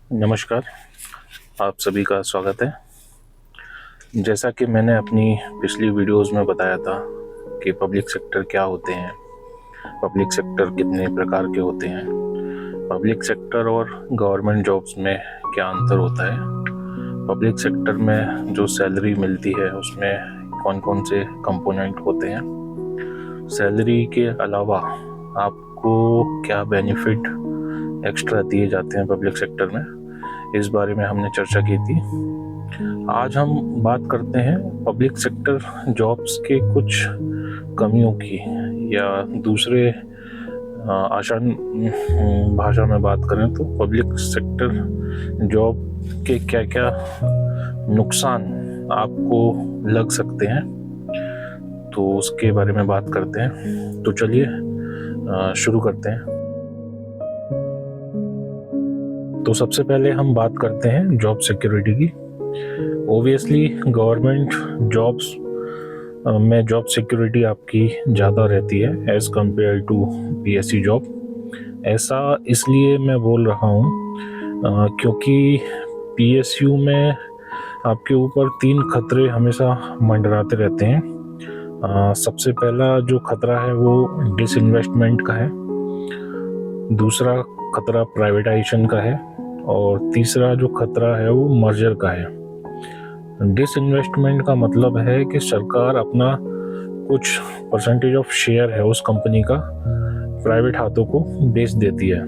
नमस्कार, आप सभी का स्वागत है। जैसा कि मैंने अपनी पिछली वीडियोस में बताया था कि पब्लिक सेक्टर क्या होते हैं, पब्लिक सेक्टर कितने प्रकार के होते हैं, पब्लिक सेक्टर और गवर्नमेंट जॉब्स में क्या अंतर होता है, पब्लिक सेक्टर में जो सैलरी मिलती है उसमें कौन कौन से कंपोनेंट होते हैं, सैलरी के अलावा आपको क्या बेनिफिट एक्स्ट्रा दिए जाते हैं पब्लिक सेक्टर में, इस बारे में हमने चर्चा की थी। आज हम बात करते हैं पब्लिक सेक्टर जॉब्स के कुछ कमियों की, या दूसरे आसान भाषा में बात करें तो पब्लिक सेक्टर जॉब के क्या क्या नुकसान आपको लग सकते हैं, तो उसके बारे में बात करते हैं। तो चलिए शुरू करते हैं। तो सबसे पहले हम बात करते हैं जॉब सिक्योरिटी की। ओबियसली गवर्नमेंट जॉब्स में जॉब सिक्योरिटी आपकी ज़्यादा रहती है as compare to PSU job. ऐसा इसलिए मैं बोल रहा हूँ क्योंकि पीएसयू में आपके ऊपर 3 खतरे हमेशा मंडराते रहते हैं। सबसे पहला जो खतरा है वो डिसइन्वेस्टमेंट का है, दूसरा खतरा प्राइवेटाइजेशन का है, और तीसरा जो खतरा है वो मर्जर का है। डिसइन्वेस्टमेंट का मतलब है कि सरकार अपना कुछ परसेंटेज ऑफ शेयर है उस कंपनी का प्राइवेट हाथों को बेच देती है।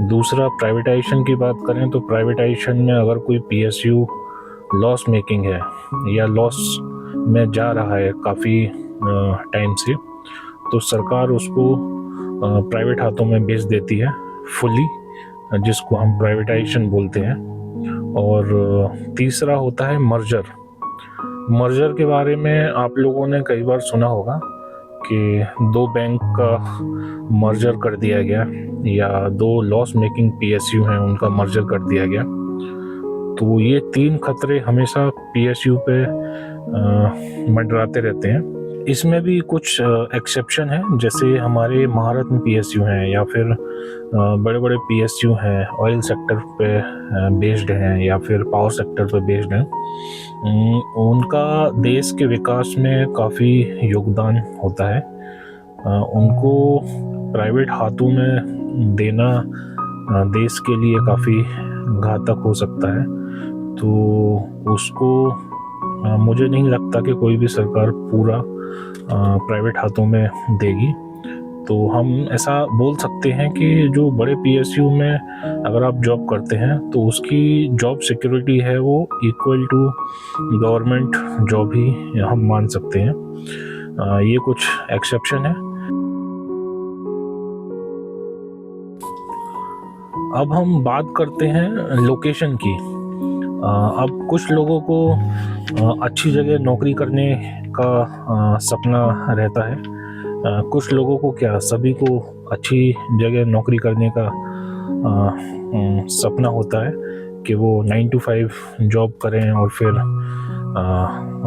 दूसरा प्राइवेटाइजेशन की बात करें तो प्राइवेटाइजेशन में अगर कोई पीएसयू लॉस मेकिंग है या लॉस में जा रहा है काफ़ी टाइम से, तो सरकार उसको प्राइवेट हाथों में बेच देती है फुली, जिसको हम प्राइवेटाइजेशन बोलते हैं। और तीसरा होता है मर्जर। मर्जर के बारे में आप लोगों ने कई बार सुना होगा कि 2 बैंक का मर्जर कर दिया गया, या 2 लॉस मेकिंग पीएसयू हैं उनका मर्जर कर दिया गया। तो ये 3 खतरे हमेशा पीएसयू पे मंडराते रहते हैं। इसमें भी कुछ एक्सेप्शन है, जैसे हमारे महारत्न पीएसयू हैं या फिर बड़े बड़े पीएसयू हैं ऑयल सेक्टर पे बेस्ड हैं या फिर पावर सेक्टर पे बेस्ड हैं। उनका देश के विकास में काफ़ी योगदान होता है। उनको प्राइवेट हाथों में देना देश के लिए काफ़ी घातक हो सकता है। तो उसको मुझे नहीं लगता कि कोई भी सरकार पूरा प्राइवेट हाथों में देगी। तो हम ऐसा बोल सकते हैं कि जो बड़े पीएसयू में अगर आप जॉब करते हैं तो उसकी जॉब सिक्योरिटी है वो इक्वल टू गवर्नमेंट जॉब ही हम मान सकते हैं। ये कुछ एक्सेप्शन है। अब हम बात करते हैं लोकेशन की। अब कुछ लोगों को अच्छी जगह नौकरी करने का सपना रहता है। कुछ लोगों को क्या, सभी को अच्छी जगह नौकरी करने का सपना होता है कि वो 9 to 5 जॉब करें और फिर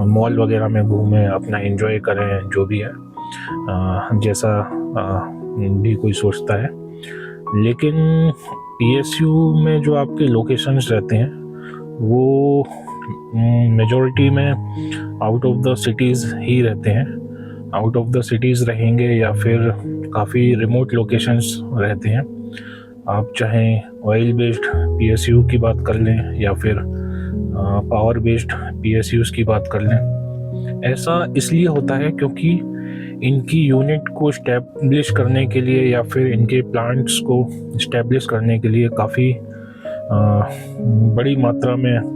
मॉल वगैरह में घूमें, अपना एंजॉय करें, जो भी है जैसा भी कोई सोचता है। लेकिन पीएसयू में जो आपके लोकेशंस रहते हैं वो मेजॉरिटी में आउट ऑफ द सिटीज़ ही रहते हैं। आउट ऑफ द सिटीज़ रहेंगे या फिर काफ़ी रिमोट लोकेशंस रहते हैं। आप चाहें ऑयल बेस्ड पीएसयू की बात कर लें या फिर पावर बेस्ड पीएसयूज़ की बात कर लें। ऐसा इसलिए होता है क्योंकि इनकी यूनिट को इस्टेब्लिश करने के लिए या फिर इनके प्लांट्स को इस्टेब्लिश करने के लिए काफ़ी बड़ी मात्रा में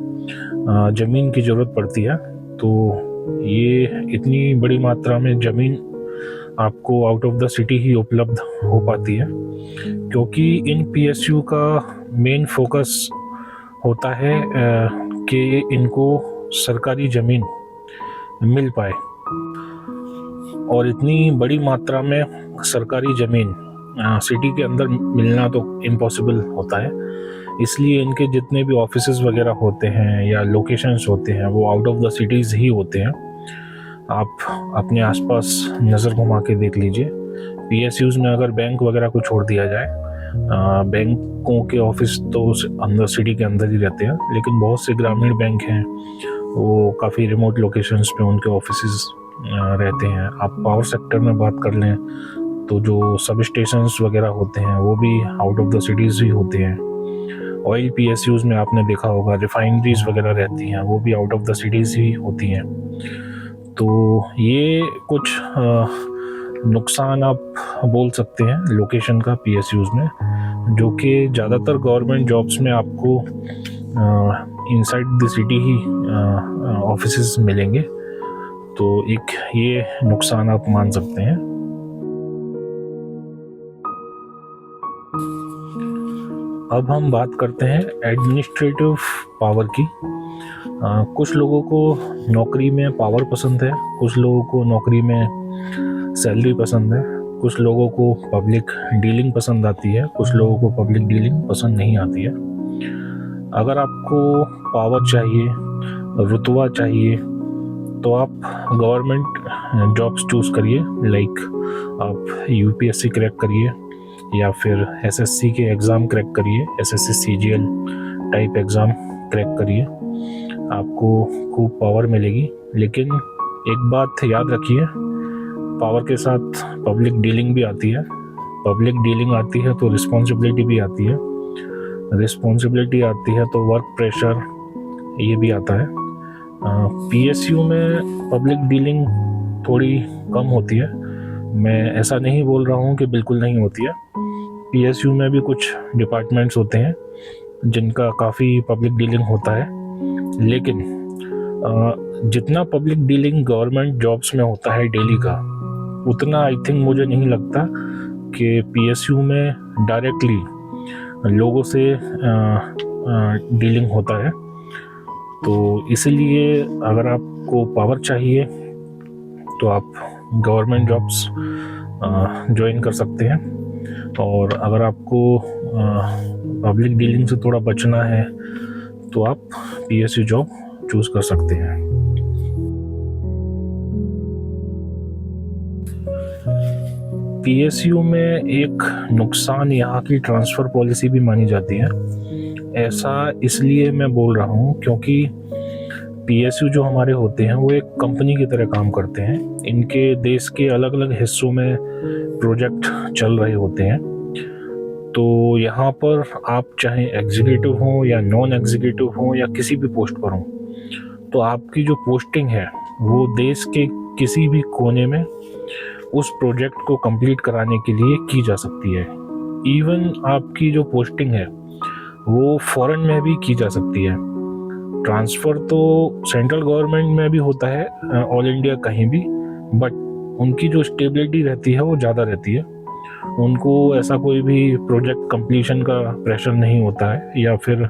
ज़मीन की ज़रूरत पड़ती है। तो ये इतनी बड़ी मात्रा में ज़मीन आपको आउट ऑफ द सिटी ही उपलब्ध हो पाती है, क्योंकि इन पीएसयू का मेन फोकस होता है कि इनको सरकारी ज़मीन मिल पाए। और इतनी बड़ी मात्रा में सरकारी ज़मीन सिटी के अंदर मिलना तो इम्पॉसिबल होता है। इसलिए इनके जितने भी ऑफिसेज वगैरह होते हैं या लोकेशंस होते हैं वो आउट ऑफ द सिटीज़ ही होते हैं। आप अपने आसपास नज़र घुमा के देख लीजिए। पीएसयूज़ में अगर बैंक वगैरह को छोड़ दिया जाए बैंकों के ऑफिस तो अंदर सिटी के अंदर ही रहते हैं, लेकिन बहुत से ग्रामीण बैंक हैं वो काफ़ी रिमोट लोकेशंस पे उनके ऑफिसेज रहते हैं। आप पावर सेक्टर में बात कर लें तो जो सब स्टेशंस वगैरह होते हैं वो भी आउट ऑफ द सिटीज़ ही होते हैं। ऑयल PSUs में आपने देखा होगा रिफाइनरीज वगैरह रहती हैं, वो भी आउट ऑफ द सिटीज़ ही होती हैं। तो ये कुछ नुकसान आप बोल सकते हैं लोकेशन का PSUs में, जो कि ज़्यादातर गवर्नमेंट जॉब्स में आपको inside the city he offices मिलेंगे। तो एक ये नुकसान आप मान सकते हैं। अब हम बात करते हैं एडमिनिस्ट्रेटिव पावर की। कुछ लोगों को नौकरी में पावर पसंद है, कुछ लोगों को नौकरी में सैलरी पसंद है, कुछ लोगों को पब्लिक डीलिंग पसंद आती है, कुछ लोगों को पब्लिक डीलिंग पसंद नहीं आती है। अगर आपको पावर चाहिए, रुतबा चाहिए, तो आप गवर्नमेंट जॉब्स चूज़ करिए। लाइक आप UPSC क्रैक करिए या फिर SSC के एग्ज़ाम क्रैक करिए, SSC CGL type exam crack करिए, आपको खूब पावर मिलेगी। लेकिन एक बात याद रखिए, पावर के साथ पब्लिक डीलिंग भी आती है। पब्लिक डीलिंग आती है तो रिस्पॉन्सिबिलिटी भी आती है, रिस्पॉन्सिबिलिटी आती है तो वर्क प्रेशर ये भी आता है। PSU में पब्लिक डीलिंग थोड़ी कम होती है, मैं ऐसा नहीं बोल रहा हूँ कि बिल्कुल नहीं होती है। PSU में भी कुछ डिपार्टमेंट्स होते हैं जिनका काफ़ी पब्लिक डीलिंग होता है, लेकिन जितना पब्लिक डीलिंग गवर्नमेंट जॉब्स में होता है डेली का, उतना आई थिंक मुझे नहीं लगता कि PSU में डायरेक्टली लोगों से डीलिंग होता है। तो इसलिए अगर आपको पावर चाहिए तो आप गवर्नमेंट जॉब्स ज्वाइन कर सकते हैं, और अगर आपको पब्लिक डीलिंग से थोड़ा बचना है तो आप PSU जॉब चूज़ कर सकते हैं। PSU में एक नुकसान यहाँ की ट्रांसफ़र पॉलिसी भी मानी जाती है। ऐसा इसलिए मैं बोल रहा हूँ क्योंकि PSU जो हमारे होते हैं वो एक कंपनी की तरह काम करते हैं। इनके देश के अलग अलग हिस्सों में प्रोजेक्ट चल रहे होते हैं। तो यहाँ पर आप चाहे एग्जीक्यूटिव हो या नॉन एग्जीक्यूटिव हो या किसी भी पोस्ट पर हो, तो आपकी जो पोस्टिंग है वो देश के किसी भी कोने में उस प्रोजेक्ट को कंप्लीट कराने के लिए की जा सकती है। इवन आपकी जो पोस्टिंग है वो फॉरेन में भी की जा सकती है। ट्रांसफ़र तो सेंट्रल गवर्नमेंट में भी होता है, ऑल इंडिया कहीं भी, बट उनकी जो स्टेबिलिटी रहती है वो ज़्यादा रहती है। उनको ऐसा कोई भी प्रोजेक्ट कंप्लीशन का प्रेशर नहीं होता है, या फिर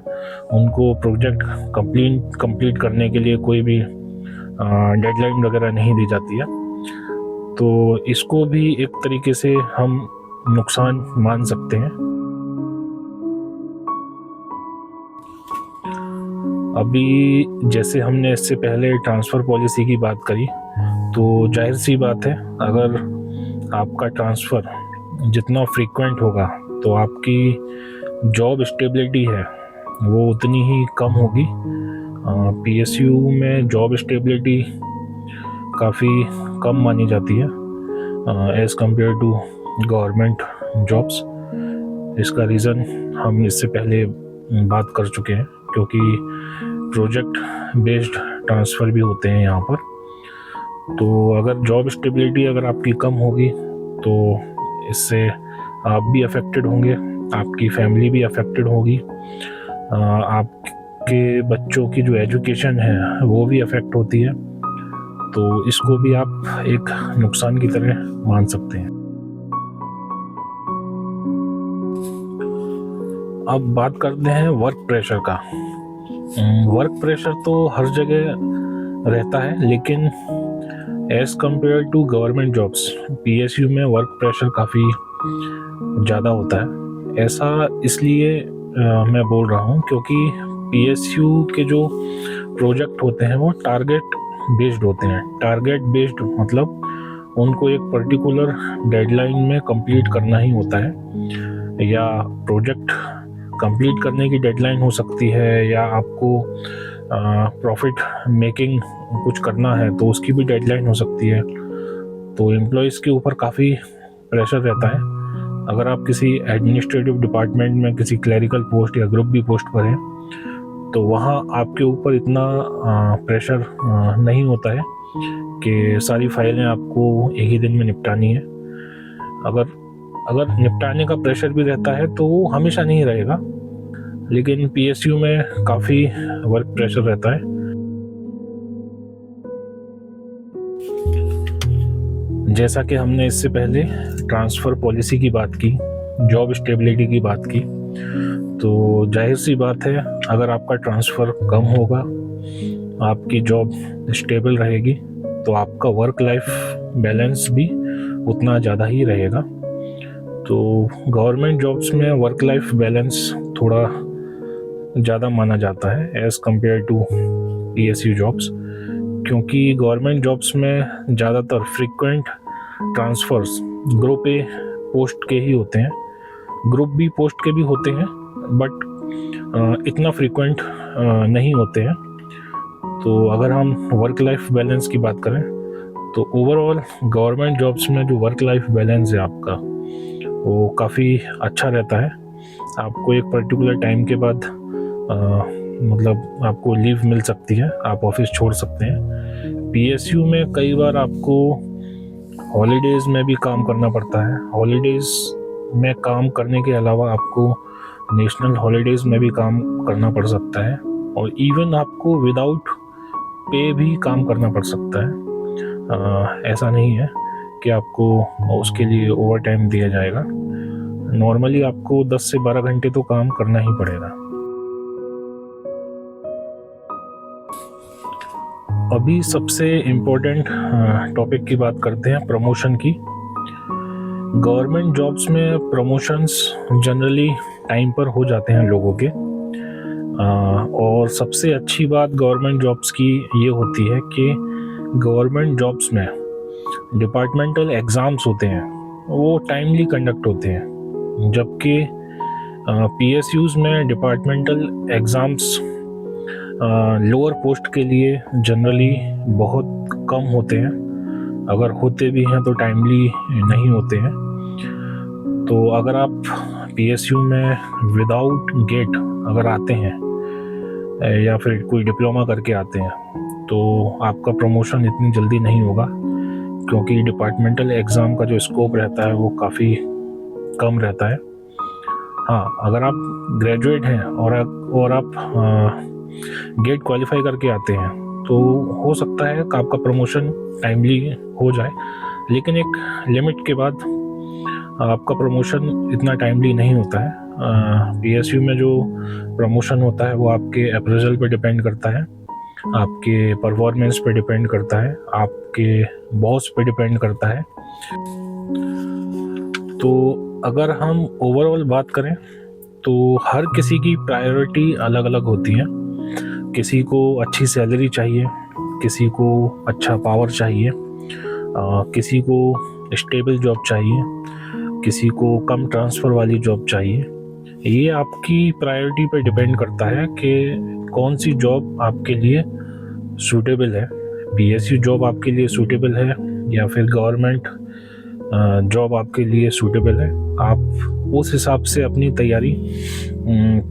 उनको प्रोजेक्ट कंप्लीट करने के लिए कोई भी डेडलाइन वगैरह नहीं दी जाती है। तो इसको भी एक तरीके से हम नुकसान मान सकते हैं। अभी जैसे हमने इससे पहले ट्रांसफ़र पॉलिसी की बात करी, तो जाहिर सी बात है अगर आपका ट्रांसफ़र जितना फ्रीक्वेंट होगा तो आपकी जॉब स्टेबिलिटी है वो उतनी ही कम होगी। PSU में जॉब स्टेबिलिटी काफ़ी कम मानी जाती है as compare to government jobs. इसका रीज़न हम इससे पहले बात कर चुके हैं, क्योंकि प्रोजेक्ट बेस्ड ट्रांसफ़र भी होते हैं यहाँ पर। तो अगर जॉब स्टेबिलिटी अगर आपकी कम होगी तो इससे आप भी अफेक्टेड होंगे, आपकी फैमिली भी अफेक्टेड होगी, आपके बच्चों की जो एजुकेशन है वो भी अफेक्ट होती है। तो इसको भी आप एक नुकसान की तरह मान सकते हैं। अब बात करते हैं वर्क प्रेशर का। वर्क प्रेशर तो हर जगह रहता है, लेकिन as compare to government jobs PSU में वर्क प्रेशर काफ़ी ज़्यादा होता है। ऐसा इसलिए मैं बोल रहा हूँ क्योंकि PSU के जो प्रोजेक्ट होते हैं वो टारगेट बेस्ड होते हैं। टारगेट बेस्ड मतलब उनको एक पर्टिकुलर डेडलाइन में कंप्लीट करना ही होता है। या प्रोजेक्ट कंप्लीट करने की डेडलाइन हो सकती है, या आपको प्रॉफिट मेकिंग कुछ करना है तो उसकी भी डेडलाइन हो सकती है। तो एम्प्लॉयज़ के ऊपर काफ़ी प्रेशर रहता है। अगर आप किसी एडमिनिस्ट्रेटिव डिपार्टमेंट में किसी क्लरिकल पोस्ट या ग्रुप बी पोस्ट पर हैं तो वहाँ आपके ऊपर इतना प्रेशर नहीं होता है कि सारी फाइलें आपको एक ही दिन में निपटानी है। अगर निपटाने का प्रेशर भी रहता है तो वो हमेशा नहीं रहेगा, लेकिन पीएसयू में काफ़ी वर्क प्रेशर रहता है। जैसा कि हमने इससे पहले ट्रांसफ़र पॉलिसी की बात की, जॉब स्टेबिलिटी की बात की, तो जाहिर सी बात है अगर आपका ट्रांसफ़र कम होगा, आपकी जॉब स्टेबल रहेगी, तो आपका वर्क लाइफ बैलेंस भी उतना ज़्यादा ही रहेगा। तो गवर्नमेंट जॉब्स में वर्क लाइफ बैलेंस थोड़ा ज़्यादा माना जाता है as compare to PSU jobs, क्योंकि गवर्नमेंट जॉब्स में ज़्यादातर frequent transfers group A post के ही होते हैं। ग्रुप बी पोस्ट के भी होते हैं बट इतना फ्रीक्वेंट नहीं होते हैं। तो अगर हम वर्क लाइफ बैलेंस की बात करें तो ओवरऑल गवर्नमेंट जॉब्स में जो वर्क लाइफ बैलेंस है आपका वो काफ़ी अच्छा रहता है। आपको एक पर्टिकुलर टाइम के बाद मतलब आपको लीव मिल सकती है, आप ऑफिस छोड़ सकते हैं। पीएसयू में कई बार आपको हॉलीडेज़ में भी काम करना पड़ता है। हॉलीडेज़ में काम करने के अलावा आपको नेशनल हॉलीडेज़ में भी काम करना पड़ सकता है, और इवन आपको विदाउट पे भी काम करना पड़ सकता है। ऐसा नहीं है कि आपको उसके लिए ओवर टाइम दिया जाएगा। नॉर्मली आपको 10 से 12 घंटे तो काम करना ही पड़ेगा। अभी सबसे इम्पोर्टेंट टॉपिक की बात करते हैं, प्रमोशन की। गवर्नमेंट जॉब्स में प्रमोशंस जनरली टाइम पर हो जाते हैं लोगों के, और सबसे अच्छी बात गवर्नमेंट जॉब्स की ये होती है कि गवर्नमेंट जॉब्स में डिपार्टमेंटल एग्ज़ाम्स होते हैं वो टाइमली कंडक्ट होते हैं, जबकि पीएसयूज़ में डिपार्टमेंटल एग्ज़ाम्स लोअर पोस्ट के लिए जनरली बहुत कम होते हैं। अगर होते भी हैं तो टाइमली नहीं होते हैं। तो अगर आप पीएसयू में विदाउट गेट अगर आते हैं या फिर कोई डिप्लोमा करके आते हैं तो आपका प्रमोशन इतनी जल्दी नहीं होगा, क्योंकि डिपार्टमेंटल एग्ज़ाम का जो स्कोप रहता है वो काफ़ी कम रहता है। हाँ, अगर आप ग्रेजुएट हैं और आप गेट क्वालिफाई करके आते हैं तो हो सकता है कि आपका प्रमोशन टाइमली हो जाए, लेकिन एक लिमिट के बाद आपका प्रमोशन इतना टाइमली नहीं होता है। पीएसयू में जो प्रमोशन होता है वो आपके अप्रेजल पे डिपेंड करता है, आपके परफॉर्मेंस पे डिपेंड करता है, आपके बॉस पे डिपेंड करता है। तो अगर हम ओवरऑल बात करें तो हर किसी की प्रायोरिटी अलग अलग होती है। किसी को अच्छी सैलरी चाहिए, किसी को अच्छा पावर चाहिए, किसी को स्टेबल जॉब चाहिए, किसी को कम ट्रांसफ़र वाली जॉब चाहिए। ये आपकी प्रायोरिटी पे डिपेंड करता है कि कौन सी जॉब आपके लिए सूटेबल है। पीएसयू जॉब आपके लिए सूटेबल है या फिर गवर्नमेंट जॉब आपके लिए सूटेबल है। आप उस हिसाब से अपनी तैयारी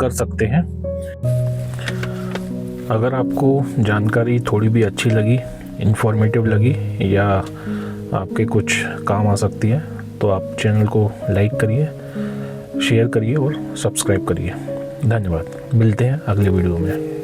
कर सकते हैं। अगर आपको जानकारी थोड़ी भी अच्छी लगी, इन्फॉर्मेटिव लगी या आपके कुछ काम आ सकती है तो आप चैनल को लाइक करिए, शेयर करिए और सब्सक्राइब करिए। धन्यवाद। मिलते हैं अगले वीडियो में।